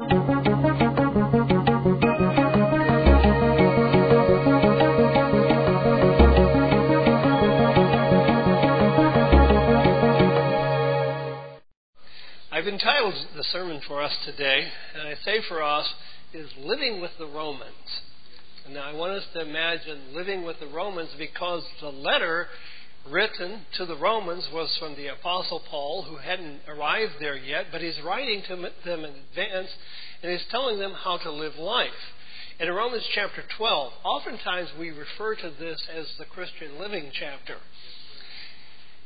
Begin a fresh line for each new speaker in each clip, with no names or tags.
I've entitled the sermon for us today, and I say for us, is Living with the Romans. And now I want us to imagine living with the Romans because the letter written to the Romans was from the Apostle Paul, who hadn't arrived there yet, but he's writing to them in advance, and he's telling them how to live life. And in Romans chapter 12, oftentimes we refer to this as the Christian living chapter.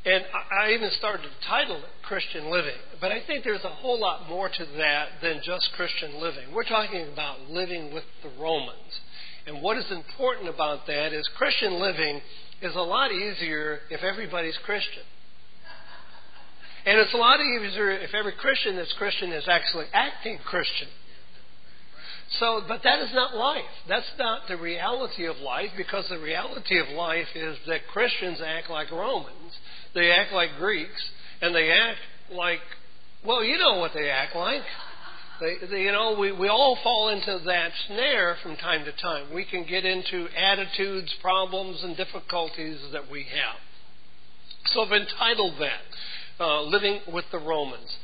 And I even started to title it Christian Living. But I think there's a whole lot more to that than just Christian living. We're talking about living with the Romans. And what is important about that is Christian living is a lot easier if everybody's Christian. And it's a lot easier if every Christian that's Christian is actually acting Christian. So, but that is not life. That's not the reality of life, because the reality of life is that Christians act like Romans. They act like Greeks, and they act like, well, you know what they act like. We all fall into that snare from time to time. We can get into attitudes, problems, and difficulties that we have. So I've entitled that, Living with the Romans.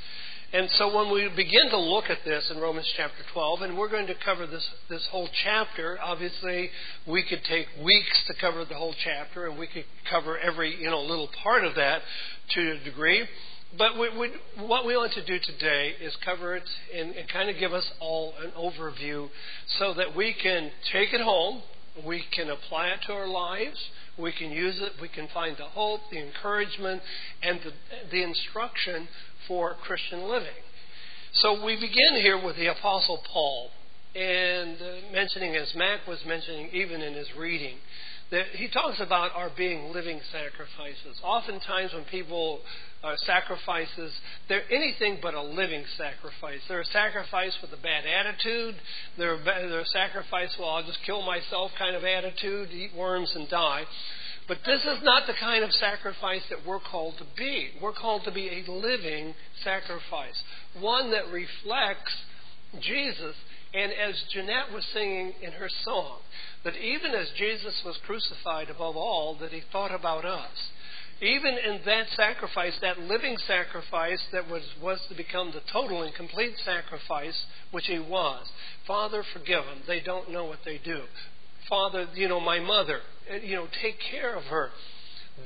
And so when we begin to look at this in Romans chapter 12, and we're going to cover this whole chapter, obviously we could take weeks to cover the whole chapter, and we could cover every little part of that to a degree. But what we want to do today is cover it and kind of give us all an overview so that we can take it home, we can apply it to our lives, we can use it, we can find the hope, the encouragement, and the instruction for Christian living. So we begin here with the Apostle Paul, and mentioning, as Mac was mentioning even in his reading, that he talks about our being living sacrifices. Oftentimes when people sacrifices, they're anything but a living sacrifice. They're a sacrifice with a bad attitude. They're a sacrifice, well, I'll just kill myself kind of attitude, eat worms and die. But this is not the kind of sacrifice that we're called to be. We're called to be a living sacrifice, one that reflects Jesus. And as Jeanette was singing in her song, that even as Jesus was crucified above all, that he thought about us. Even in that sacrifice, that living sacrifice that was to become the total and complete sacrifice, which he was. Father, forgive them. They don't know what they do. Father, my mother, take care of her.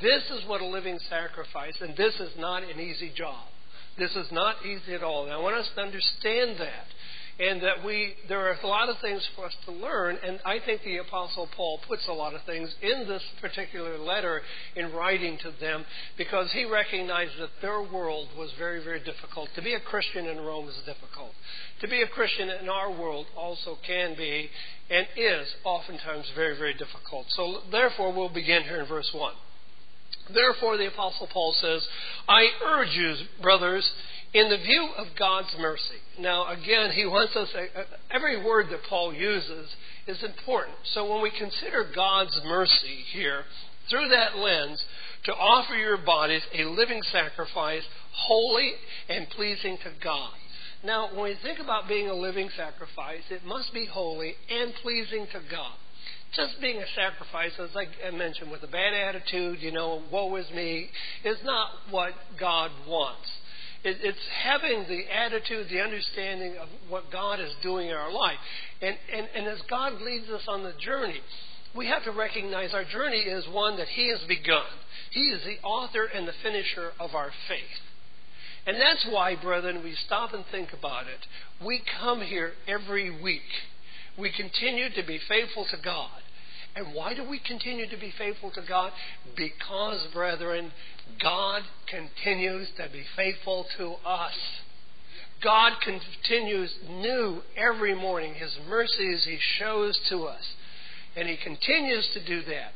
This is what a living sacrifice, and this is not an easy job. This is not easy at all. And I want us to understand that. And that there are a lot of things for us to learn, and I think the Apostle Paul puts a lot of things in this particular letter in writing to them, because he recognized that their world was very, very difficult. To be a Christian in Rome is difficult. To be a Christian in our world also can be and is oftentimes very, very difficult. So therefore, we'll begin here in verse 1. Therefore, the Apostle Paul says, I urge you, brothers, in the view of God's mercy. Now, again, he wants us, every word that Paul uses is important. So when we consider God's mercy here, through that lens, to offer your bodies a living sacrifice, holy and pleasing to God. Now, when we think about being a living sacrifice, it must be holy and pleasing to God. Just being a sacrifice, as I mentioned, with a bad attitude, woe is me, is not what God wants. It's having the attitude, the understanding of what God is doing in our life. And as God leads us on the journey, we have to recognize our journey is one that he has begun. He is the author and the finisher of our faith. And that's why, brethren, we stop and think about it. We come here every week. We continue to be faithful to God. And why do we continue to be faithful to God? Because, brethren, God continues to be faithful to us. God continues new every morning. His mercies he shows to us. And he continues to do that.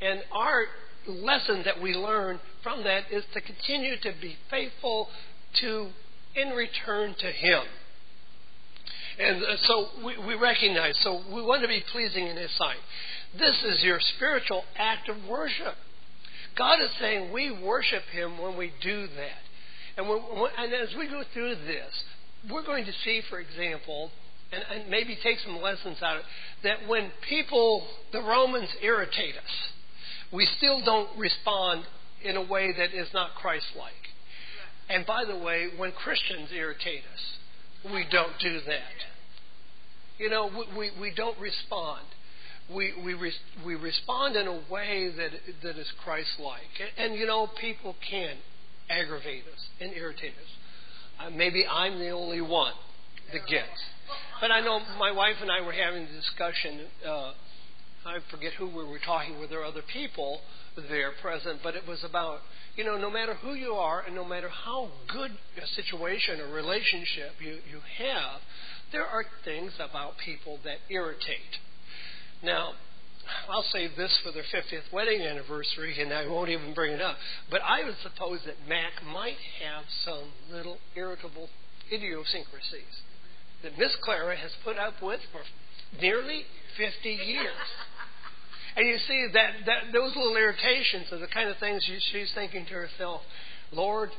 And our lesson that we learn from that is to continue to be faithful in return to him. And so we recognize, so we want to be pleasing in his sight. This is your spiritual act of worship. God is saying we worship him when we do that. And as we go through this, we're going to see, for example, and maybe take some lessons out of it, that when people, the Romans, irritate us, we still don't respond in a way that is not Christ-like. And by the way, when Christians irritate us, we don't do that. You know, we don't respond. We respond in a way that is Christ-like. And you know, people can aggravate us and irritate us. Maybe I'm the only one that gets. But I know my wife and I were having a discussion. I forget who we were talking with. There were other people there present, but it was about, you know, no matter who you are and no matter how good a situation or relationship you have, there are things about people that irritate. Now, I'll save this for their 50th wedding anniversary, and I won't even bring it up. But I would suppose that Mac might have some little irritable idiosyncrasies that Miss Clara has put up with for nearly 50 years. And you see that those little irritations are the kind of things she's thinking to herself, Lord,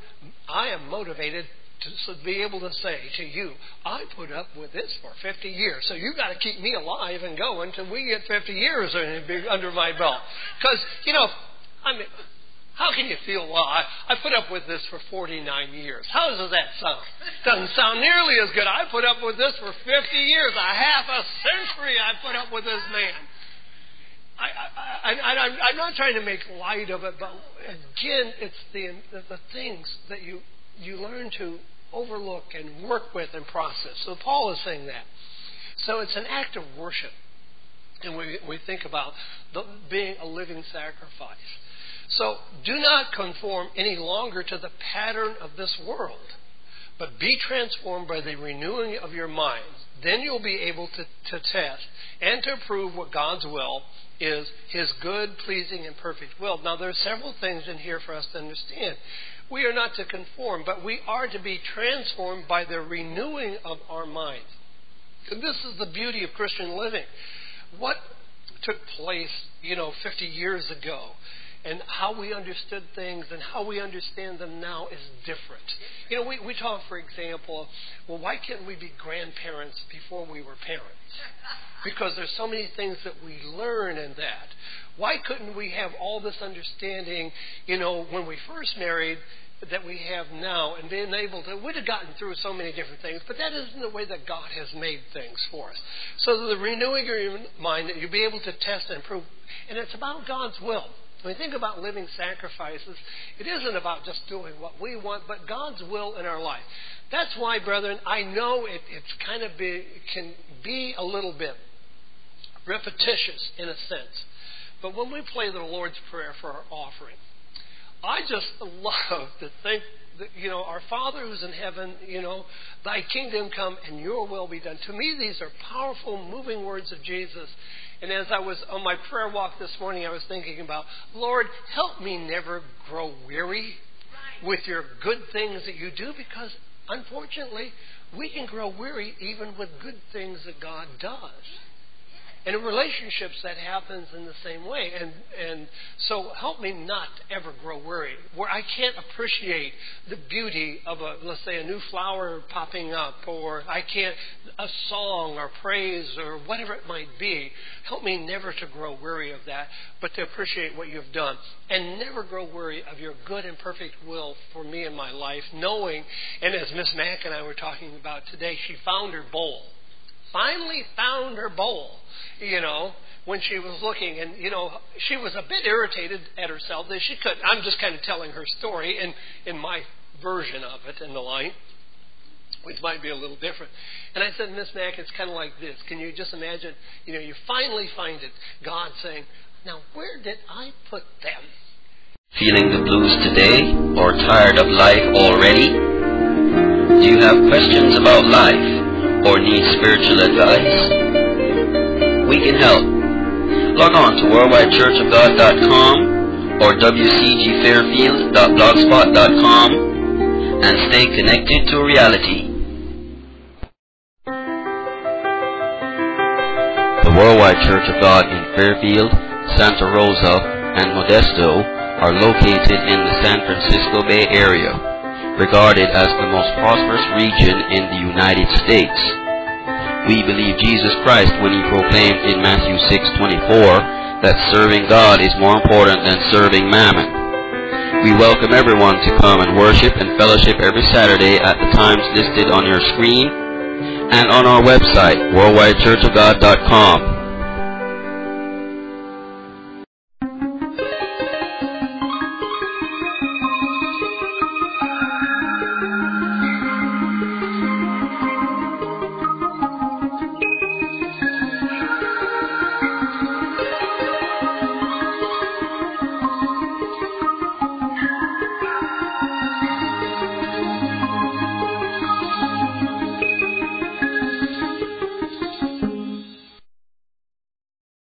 I am motivated to be able to say to you, I put up with this for 50 years, so you've got to keep me alive and going until we get 50 years under my belt. Because, you know, I mean, how can you feel, well, I put up with this for 49 years. How does that sound? Doesn't sound nearly as good. I put up with this for 50 years. A half a century I put up with this man. I'm not trying to make light of it, but again, it's the things that you learn to overlook and work with and process. So Paul is saying that. So it's an act of worship. And we think about being a living sacrifice. So do not conform any longer to the pattern of this world, but be transformed by the renewing of your minds. Then you'll be able to test and to prove what God's will is, His good, pleasing, and perfect will. Now, there are several things in here for us to understand. We are not to conform, but we are to be transformed by the renewing of our minds. And this is the beauty of Christian living. What took place, 50 years ago, and how we understood things and how we understand them now is different. We talk, for example, well, why can't we be grandparents before we were parents? Because there's so many things that we learn in that. Why couldn't we have all this understanding, when we first married, that we have now, and being able to, we'd have gotten through so many different things, but that isn't the way that God has made things for us. So the renewing of your mind, that you'll be able to test and prove, and it's about God's will. When we think about living sacrifices, it isn't about just doing what we want, but God's will in our life. That's why, brethren, I know it can be a little bit repetitious in a sense. But when we play the Lord's Prayer for our offering, I just love to think that, our Father who's in heaven, thy kingdom come and your will be done. To me, these are powerful, moving words of Jesus. And as I was on my prayer walk this morning, I was thinking about, Lord, help me never grow weary with your good things that you do, because unfortunately, we can grow weary even with good things that God does. And in relationships, that happens in the same way. And so help me not to ever grow weary, where I can't appreciate the beauty of let's say, a new flower popping up, or a song or praise or whatever it might be. Help me never to grow weary of that, but to appreciate what you've done. And never grow weary of your good and perfect will for me in my life, knowing, and as Miss Mack and I were talking about today, she found her bowl. Finally found her bowl, when she was looking. And, she was a bit irritated at herself that she couldn't. I'm just kind of telling her story in my version of it in the light, which might be a little different. And I said, Miss Mack, it's kind of like this. Can you just imagine, you finally find it, God saying, now where did I put them?
Feeling the blues today, or tired of life already? Do you have questions about life, or need spiritual advice? We can help. Log on to worldwidechurchofgod.com or wcgfairfield.blogspot.com and stay connected to reality. The Worldwide Church of God in Fairfield, Santa Rosa, and Modesto are located in the San Francisco Bay Area regarded as the most prosperous region in the United States. We believe Jesus Christ when he proclaimed in Matthew 6:24 that serving God is more important than serving mammon. We welcome everyone to come and worship and fellowship every Saturday at the times listed on your screen and on our website, worldwidechurchofgod.com.